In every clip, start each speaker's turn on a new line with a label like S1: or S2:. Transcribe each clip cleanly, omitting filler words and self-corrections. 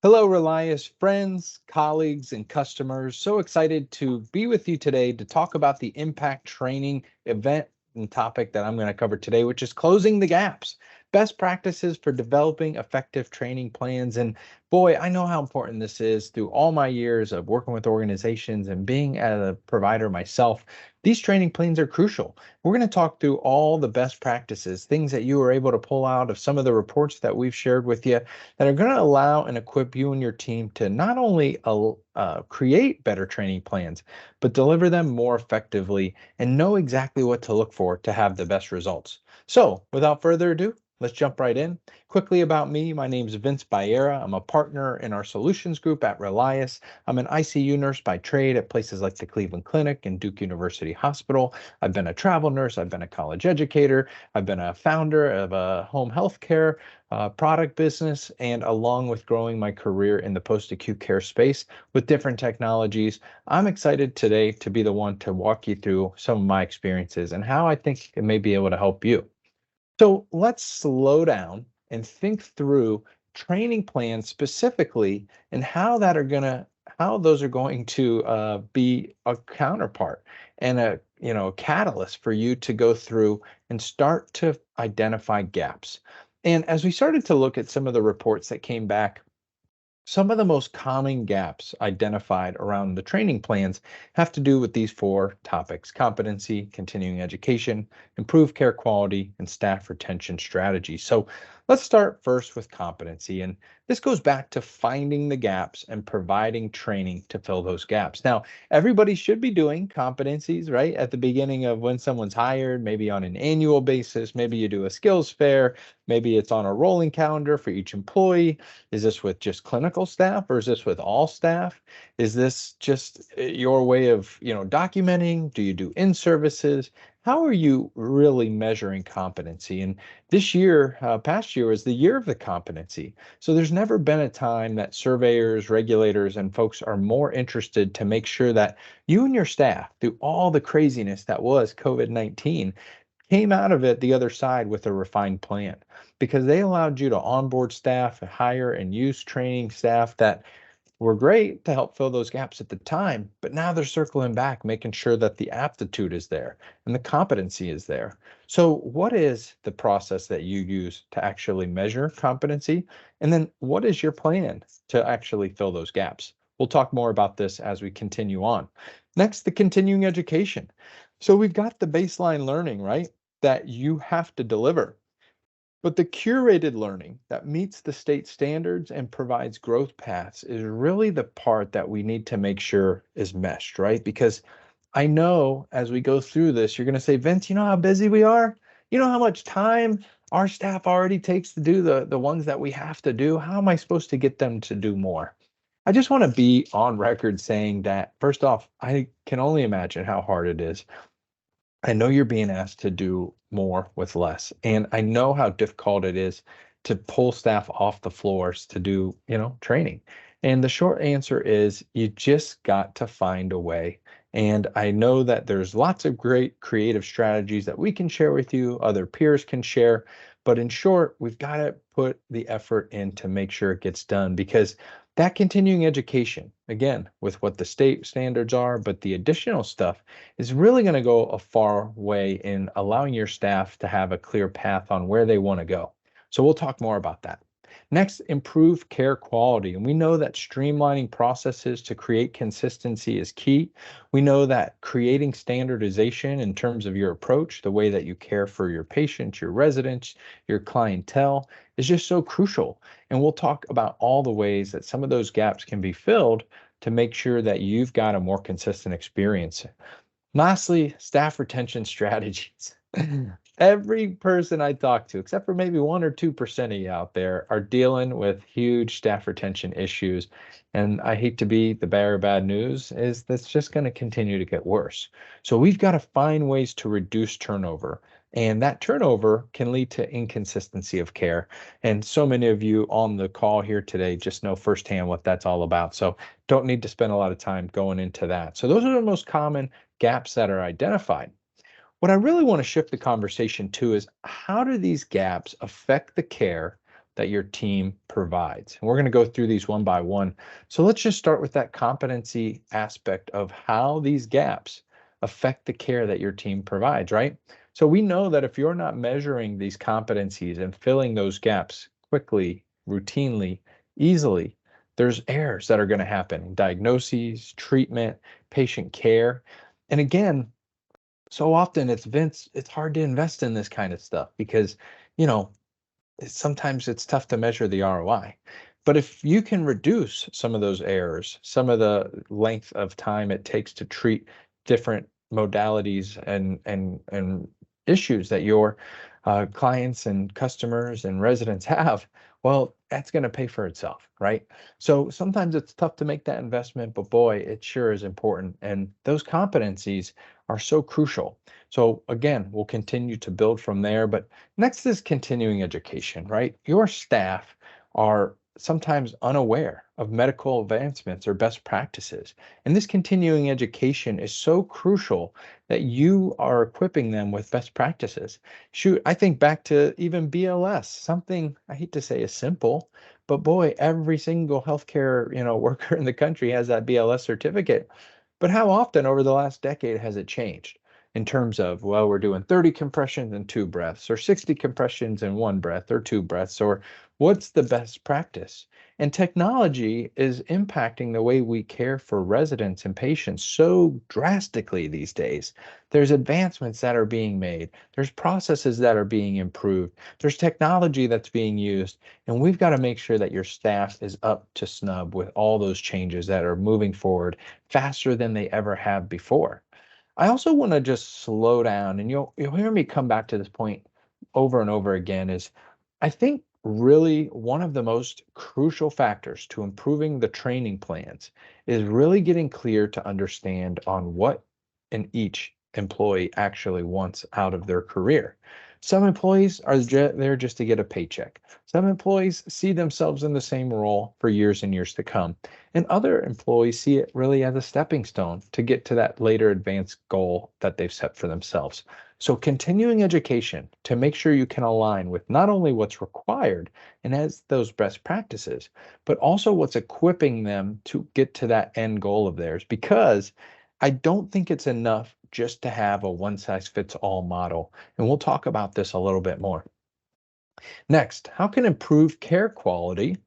S1: Hello, Relias friends, colleagues, and customers. So excited to be with you today to talk about the impact training event and topic that I'm going to cover today, which is closing the gaps, best practices for developing effective training plans. And boy, I know how important this is through all my years of working with organizations and being a provider myself. These training plans are crucial. We're going to talk through all the best practices, things that you were able to pull out of some of the reports that we've shared with you that are going to allow and equip you and your team to not only create better training plans, but deliver them more effectively and know exactly what to look for to have the best results. So, without further ado, let's jump right in. Quickly about me, my name is Vince Baiera. I'm a partner in our solutions group at Relias. I'm an ICU nurse by trade at places like the Cleveland Clinic and Duke University Hospital. I've been a travel nurse, I've been a college educator, I've been a founder of a home health care product business, and along with growing my career in the post-acute care space with different technologies, I'm excited today to be the one to walk you through some of my experiences and how I think it may be able to help you. So let's slow down and think through training plans specifically and how those are going to be a counterpart and a catalyst for you to go through and start to identify gaps. And as we started to look at some of the reports that came back, some of the most common gaps identified around the training plans have to do with these four topics: competency, continuing education, improved care quality, and staff retention strategies. So let's start first with competency. And this goes back to finding the gaps and providing training to fill those gaps. Now, everybody should be doing competencies, right? At the beginning of when someone's hired, maybe on an annual basis, maybe you do a skills fair, maybe it's on a rolling calendar for each employee. Is this with just clinical staff or is this with all staff? Is this just your way of, documenting? Do you do in-services? How are you really measuring competency? And this year, past year, was the year of the competency. So there's never been a time that surveyors, regulators, and folks are more interested to make sure that you and your staff, through all the craziness that was COVID-19, came out of it the other side with a refined plan because they allowed you to onboard staff, hire and use training staff that were great to help fill those gaps at the time, but now they're circling back, making sure that the aptitude is there and the competency is there. So, what is the process that you use to actually measure competency? And then, what is your plan to actually fill those gaps? We'll talk more about this as we continue on. Next, the continuing education. So, we've got the baseline learning, right, that you have to deliver. But the curated learning that meets the state standards and provides growth paths is really the part that we need to make sure is meshed, right? Because I know as we go through this, you're going to say, Vince, you know how busy we are? You know how much time our staff already takes to do the ones that we have to do? How am I supposed to get them to do more? I just want to be on record saying that, first off, I can only imagine how hard it is. I know you're being asked to do more with less, and I know how difficult it is to pull staff off the floors to do, training. And the short answer is you just got to find a way. And I know that there's lots of great creative strategies that we can share with you, other peers can share, but in short, we've got to put the effort in to make sure it gets done because that continuing education, again, with what the state standards are, but the additional stuff is really going to go a far way in allowing your staff to have a clear path on where they want to go. So we'll talk more about that. Next, improve care quality. And we know that streamlining processes to create consistency is key. We know that creating standardization in terms of your approach, the way that you care for your patients, your residents, your clientele, is just so crucial. And we'll talk about all the ways that some of those gaps can be filled to make sure that you've got a more consistent experience. Lastly, staff retention strategies. Every person I talk to, except for maybe 1 or 2% of you out there, are dealing with huge staff retention issues. And I hate to be the bearer of bad news, is that's just going to continue to get worse. So we've got to find ways to reduce turnover. And that turnover can lead to inconsistency of care. And so many of you on the call here today just know firsthand what that's all about. So don't need to spend a lot of time going into that. So those are the most common gaps that are identified. What I really want to shift the conversation to is how do these gaps affect the care, that your team provides. And we're going to go through these one by one. So let's just start with that competency aspect of how these gaps affect the care that your team provides, right? So we know that if you're not measuring these competencies and filling those gaps quickly, routinely, easily, there's errors that are going to happen in diagnoses, treatment, patient care. And again, so often it's hard to invest in this kind of stuff because, you know, sometimes it's tough to measure the ROI. But if you can reduce some of those errors, some of the length of time it takes to treat different modalities and issues that your clients and customers and residents have, well, that's going to pay for itself, right? So sometimes it's tough to make that investment, but boy, it sure is important. And those competencies are so crucial. So again, we'll continue to build from there. But next is continuing education, right? Your staff are sometimes unaware of medical advancements or best practices. And this continuing education is so crucial that you are equipping them with best practices. Shoot, I think back to even BLS, something I hate to say is simple, but boy, every single healthcare, worker in the country has that BLS certificate. But how often over the last decade has it changed? In terms of, well, we're doing 30 compressions and 2 breaths, or 60 compressions in 1 breath or 2 breaths, or what's the best practice? And technology is impacting the way we care for residents and patients so drastically these days. There's advancements that are being made, there's processes that are being improved, there's technology that's being used, and we've got to make sure that your staff is up to snub with all those changes that are moving forward faster than they ever have before. I also want to just slow down, and you'll hear me come back to this point over and over again. Is I think really one of the most crucial factors to improving the training plans is really getting clear to understand on what an each employee actually wants out of their career. Some employees are there just to get a paycheck. Some employees see themselves in the same role for years and years to come. And other employees see it really as a stepping stone to get to that later advanced goal that they've set for themselves. So continuing education to make sure you can align with not only what's required and as those best practices, but also what's equipping them to get to that end goal of theirs. Because I don't think it's enough just to have a one size fits all model. And we'll talk about this a little bit more. Next, how can improved care quality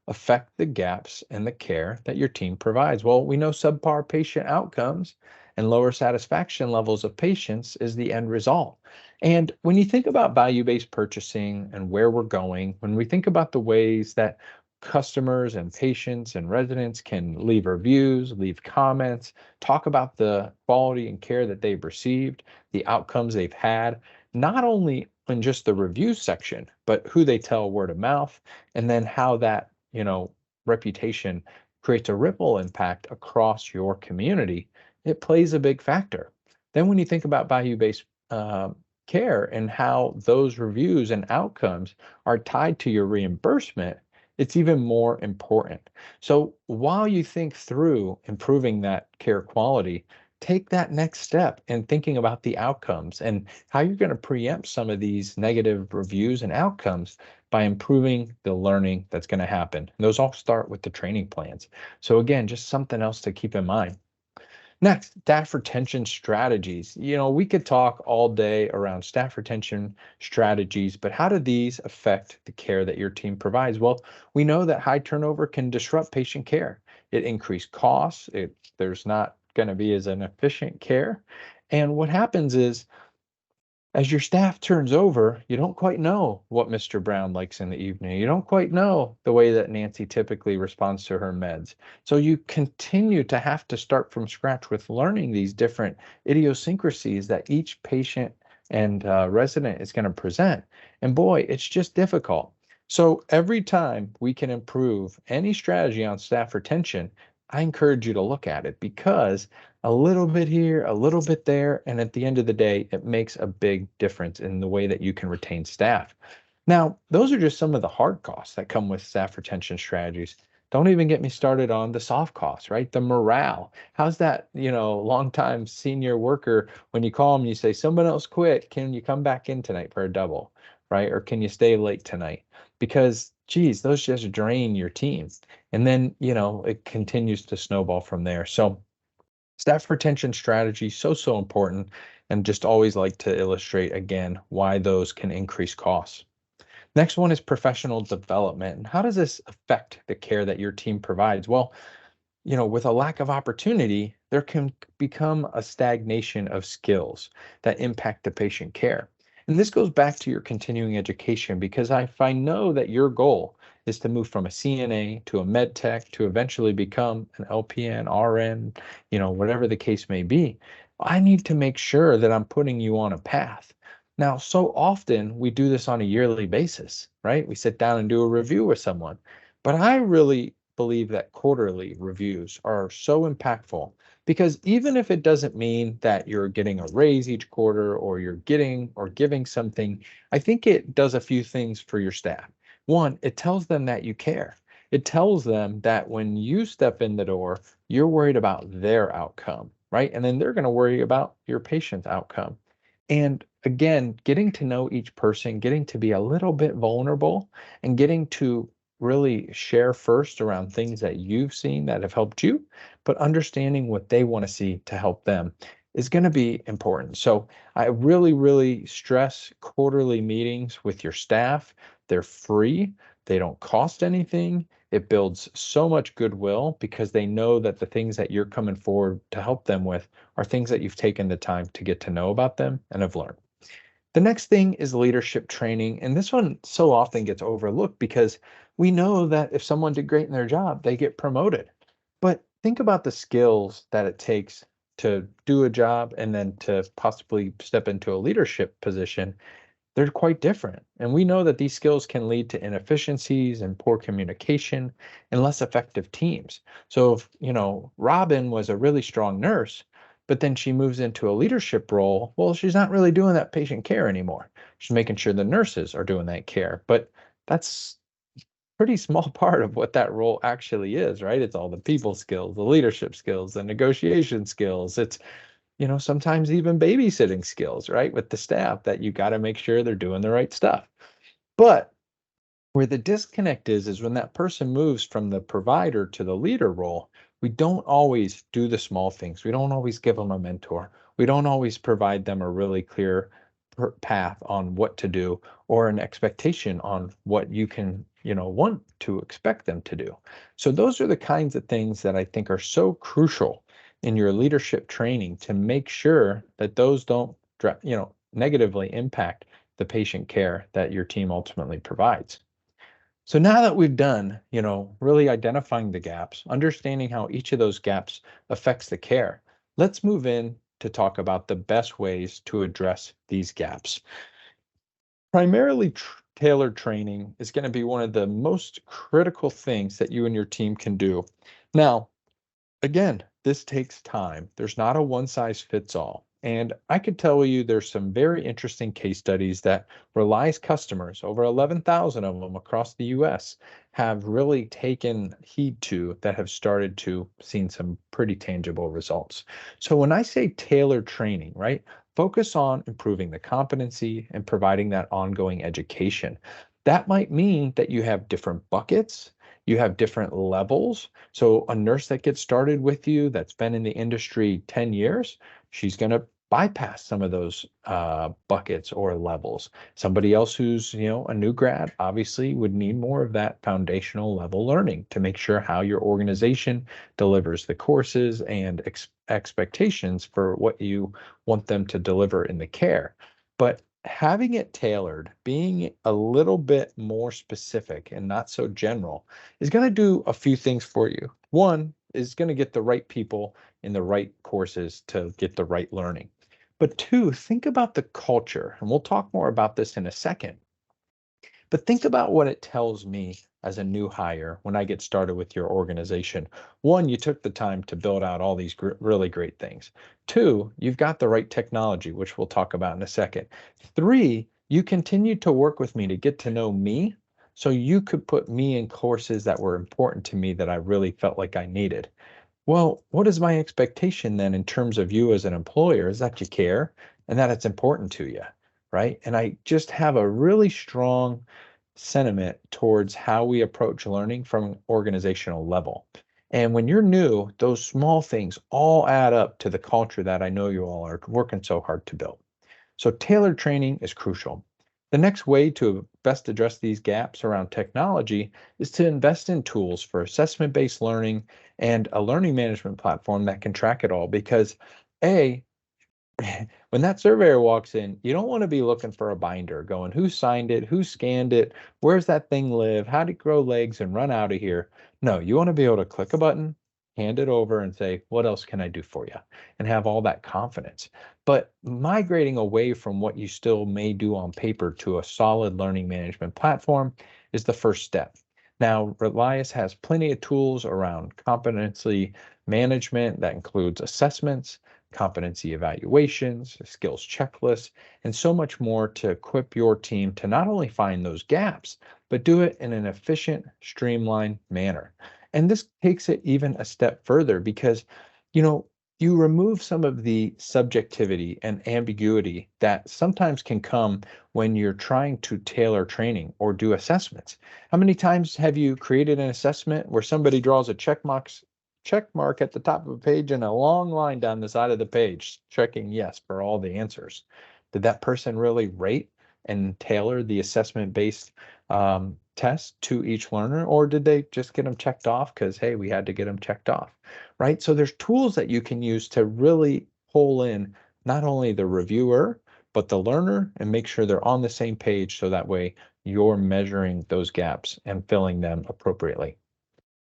S1: affect the gaps in the care that your team provides? Well, we know subpar patient outcomes and lower satisfaction levels of patients is the end result. And when you think about value-based purchasing and where we're going, when we think about the ways that customers and patients and residents can leave reviews, leave comments, talk about the quality and care that they've received, the outcomes they've had, not only in just the review section, but who they tell word of mouth, and then how that, reputation creates a ripple impact across your community, it plays a big factor. Then when you think about value-based care and how those reviews and outcomes are tied to your reimbursement, it's even more important. So while you think through improving that care quality, take that next step in thinking about the outcomes and how you're going to preempt some of these negative reviews and outcomes by improving the learning that's going to happen. And those all start with the training plans. So again, just something else to keep in mind. Next, staff retention strategies. We could talk all day around staff retention strategies, but how do these affect the care that your team provides? Well, we know that high turnover can disrupt patient care. It increases costs. There's not going to be as an efficient care. And what happens is as your staff turns over, you don't quite know what Mr. Brown likes in the evening. You don't quite know the way that Nancy typically responds to her meds. So you continue to have to start from scratch with learning these different idiosyncrasies that each patient and resident is going to present. And boy, it's just difficult. So every time we can improve any strategy on staff retention, I encourage you to look at it because a little bit here, a little bit there, and at the end of the day, it makes a big difference in the way that you can retain staff. Now, those are just some of the hard costs that come with staff retention strategies. Don't even get me started on the soft costs, right? The morale. How's that, longtime senior worker, when you call them, you say, someone else quit, can you come back in tonight for a double, right? Or can you stay late tonight? Because geez, those just drain your team. And then, it continues to snowball from there. So staff retention strategy, so important. And just always like to illustrate again why those can increase costs. Next one is professional development. And how does this affect the care that your team provides? Well, with a lack of opportunity, there can become a stagnation of skills that impact the patient care. And this goes back to your continuing education because if I know that your goal is to move from a CNA to a med tech to eventually become an LPN, RN, whatever the case may be, I need to make sure that I'm putting you on a path. Now, so often we do this on a yearly basis, right? We sit down and do a review with someone. But I really believe that quarterly reviews are so impactful because even if it doesn't mean that you're getting a raise each quarter or you're getting or giving something, I think it does a few things for your staff. One, it tells them that you care. It tells them that when you step in the door, you're worried about their outcome, right? And then they're going to worry about your patient's outcome. And again, getting to know each person, getting to be a little bit vulnerable and getting to really share first around things that you've seen that have helped you, but understanding what they want to see to help them is going to be important. So I really stress quarterly meetings with your staff. They're free. They don't cost anything. It builds so much goodwill because they know that the things that you're coming forward to help them with are things that you've taken the time to get to know about them and have learned. The next thing is leadership training. And this one so often gets overlooked because we know that if someone did great in their job, they get promoted. But think about the skills that it takes to do a job and then to possibly step into a leadership position. They're quite different. And we know that these skills can lead to inefficiencies and poor communication and less effective teams. So if, Robin was a really strong nurse, but then she moves into a leadership role, well, she's not really doing that patient care anymore. She's making sure the nurses are doing that care. But that's pretty small part of what that role actually is, right? It's all the people skills, the leadership skills, the negotiation skills. It's sometimes even babysitting skills, right? With the staff that you got to make sure they're doing the right stuff. But where the disconnect is when that person moves from the provider to the leader role, we don't always do the small things. We don't always give them a mentor. We don't always provide them a really clear path on what to do or an expectation on what you can, want to expect them to do. So those are the kinds of things that I think are so crucial in your leadership training to make sure that those don't, negatively impact the patient care that your team ultimately provides. So now that we've done, really identifying the gaps, understanding how each of those gaps affects the care, let's move in to talk about the best ways to address these gaps. Primarily tailored training is going to be one of the most critical things that you and your team can do. Now, again, this takes time. There's not a one size fits all. And I could tell you there's some very interesting case studies that Relies customers, over 11,000 of them across the US, have really taken heed to that have started to seen some pretty tangible results. So when I say tailored training, right, focus on improving the competency and providing that ongoing education. That might mean that you have different buckets, you have different levels. So a nurse that gets started with you that's been in the industry 10 years, she's going to bypass some of those buckets or levels. Somebody else who's, a new grad obviously would need more of that foundational level learning to make sure how your organization delivers the courses and expectations for what you want them to deliver in the care. But having it tailored, being a little bit more specific and not so general is going to do a few things for you. One is going to get the right people in the right courses to get the right learning. But two, think about the culture, and we'll talk more about this in a second. But think about what it tells me as a new hire when I get started with your organization. One, you took the time to build out all these really great things. Two, you've got the right technology, which we'll talk about in a second. Three, you continued to work with me to get to know me so you could put me in courses that were important to me that I really felt like I needed. Well, what is my expectation then in terms of you as an employer is that you care and that it's important to you, right? And I just have a really strong sentiment towards how we approach learning from an organizational level. And when you're new, those small things all add up to the culture that I know you all are working so hard to build. So tailored training is crucial. The next way to best address these gaps around technology is to invest in tools for assessment-based learning and a learning management platform that can track it all because A, when that surveyor walks in, you don't want to be looking for a binder going, who signed it, who scanned it, where's that thing live, how did it grow legs and run out of here. No, you want to be able to click a button, hand it over and say, what else can I do for you? And have all that confidence. But migrating away from what you still may do on paper to a solid learning management platform is the first step. Now, Relias has plenty of tools around competency management that includes assessments, competency evaluations, skills checklists, and so much more to equip your team to not only find those gaps, but do it in an efficient, streamlined manner. And this takes it even a step further because, you know, you remove some of the subjectivity and ambiguity that sometimes can come when you're trying to tailor training or do assessments. How many times have you created an assessment where somebody draws a check mark at the top of a page and a long line down the side of the page, checking yes for all the answers? Did that person really rate and tailor the assessment-based test to each learner, or did they just get them checked off because, hey, we had to get them checked off, right? So there's tools that you can use to really pull in not only the reviewer, but the learner and make sure they're on the same page so that way you're measuring those gaps and filling them appropriately.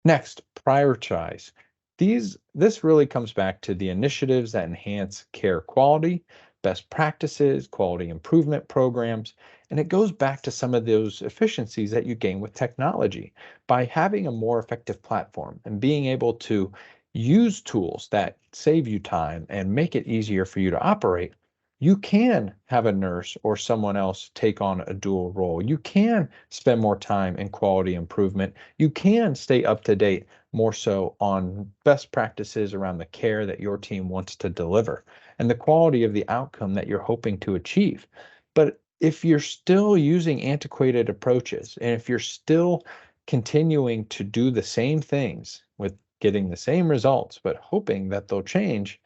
S1: Next, prioritize. This really comes back to the initiatives that enhance care quality, best practices, quality improvement programs, and it goes back to some of those efficiencies that you gain with technology. By having a more effective platform and being able to use tools that save you time and make it easier for you to operate, you can have a nurse or someone else take on a dual role. You can spend more time in quality improvement. You can stay up to date more so on best practices around the care that your team wants to deliver and the quality of the outcome that you're hoping to achieve. But if you're still using antiquated approaches and if you're still continuing to do the same things with getting the same results, but hoping that they'll change,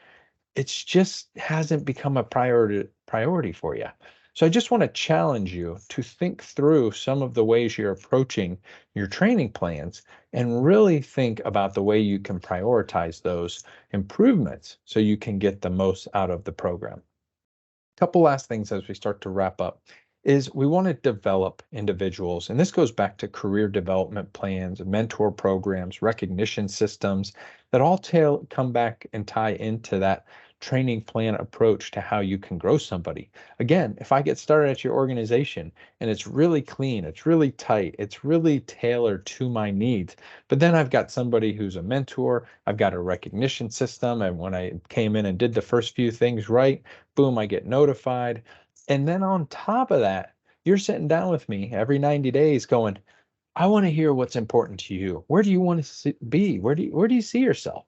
S1: it's just hasn't become a priority for you. So I just want to challenge you to think through some of the ways you're approaching your training plans and really think about the way you can prioritize those improvements so you can get the most out of the program. Couple last things as we start to wrap up is we want to develop individuals, and this goes back to career development plans, mentor programs, recognition systems that all come back and tie into that training plan approach to how you can grow somebody. Again, if I get started at your organization and it's really clean, it's really tight, it's really tailored to my needs, but then I've got somebody who's a mentor, I've got a recognition system, and when I came in and did the first few things right, boom, I get notified. And then on top of that, you're sitting down with me every 90 days going, I want to hear what's important to you. Where do you want to be? Where do you see yourself?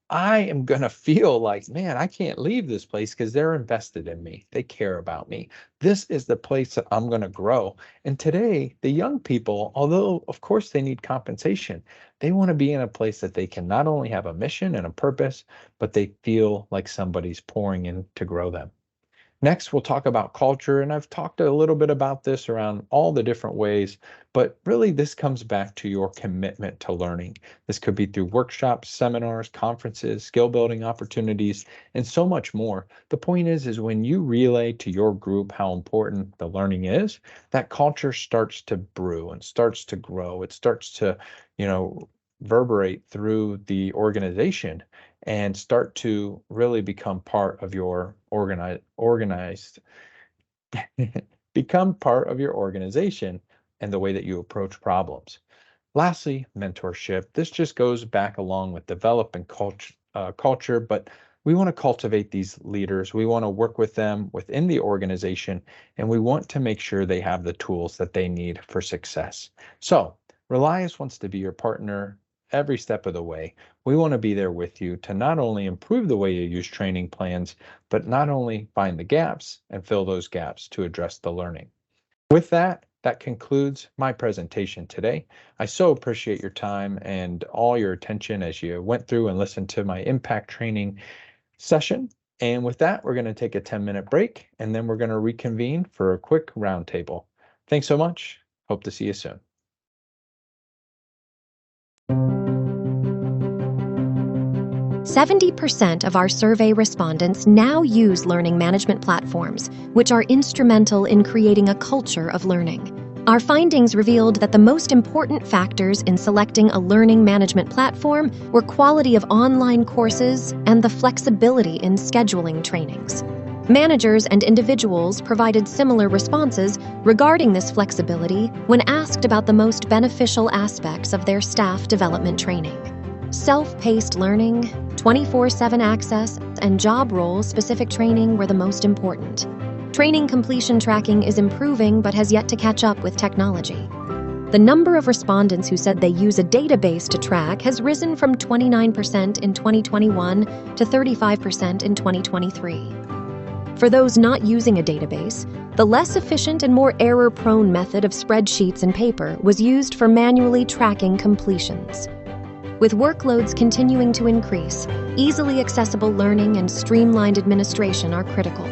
S1: I am going to feel like, man, I can't leave this place because they're invested in me. They care about me. This is the place that I'm going to grow. And today, the young people, although of course they need compensation, they want to be in a place that they can not only have a mission and a purpose, but they feel like somebody's pouring in to grow them. Next, we'll talk about culture, and I've talked a little bit about this around all the different ways, but really this comes back to your commitment to learning. This could be through workshops, seminars, conferences, skill building opportunities, and so much more. The point is when you relay to your group how important the learning is, that culture starts to brew and starts to grow. It starts to, reverberate through the organization and start to really become part of your organized become part of your organization and the way that you approach problems. Lastly, mentorship. This just goes back along with developing culture, but we want to cultivate these leaders. We want to work with them within the organization, and we want to make sure they have the tools that they need for success. So Reliance wants to be your partner every step of the way. We want to be there with you to not only improve the way you use training plans, but not only find the gaps and fill those gaps to address the learning. With that, That concludes my presentation today. I so appreciate your time and all your attention as you went through and listened to my impact training session. And with that, we're going to take a 10-minute break, and then we're going to reconvene for a quick roundtable. Thanks so much. Hope to see you soon.
S2: 70% of our survey respondents now use learning management platforms, which are instrumental in creating a culture of learning. Our findings revealed that the most important factors in selecting a learning management platform were quality of online courses and the flexibility in scheduling trainings. Managers and individuals provided similar responses regarding this flexibility when asked about the most beneficial aspects of their staff development training. Self-paced learning, 24/7 access, and job role-specific training were the most important. Training completion tracking is improving but has yet to catch up with technology. The number of respondents who said they use a database to track has risen from 29% in 2021 to 35% in 2023. For those not using a database, the less efficient and more error-prone method of spreadsheets and paper was used for manually tracking completions. With workloads continuing to increase, easily accessible learning and streamlined administration are critical.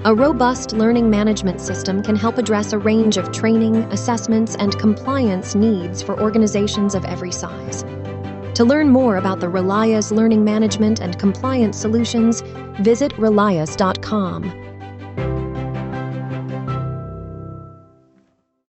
S2: A robust learning management system can help address a range of training, assessments, and compliance needs for organizations of every size. To learn more about the Relias learning management and compliance solutions, visit relias.com.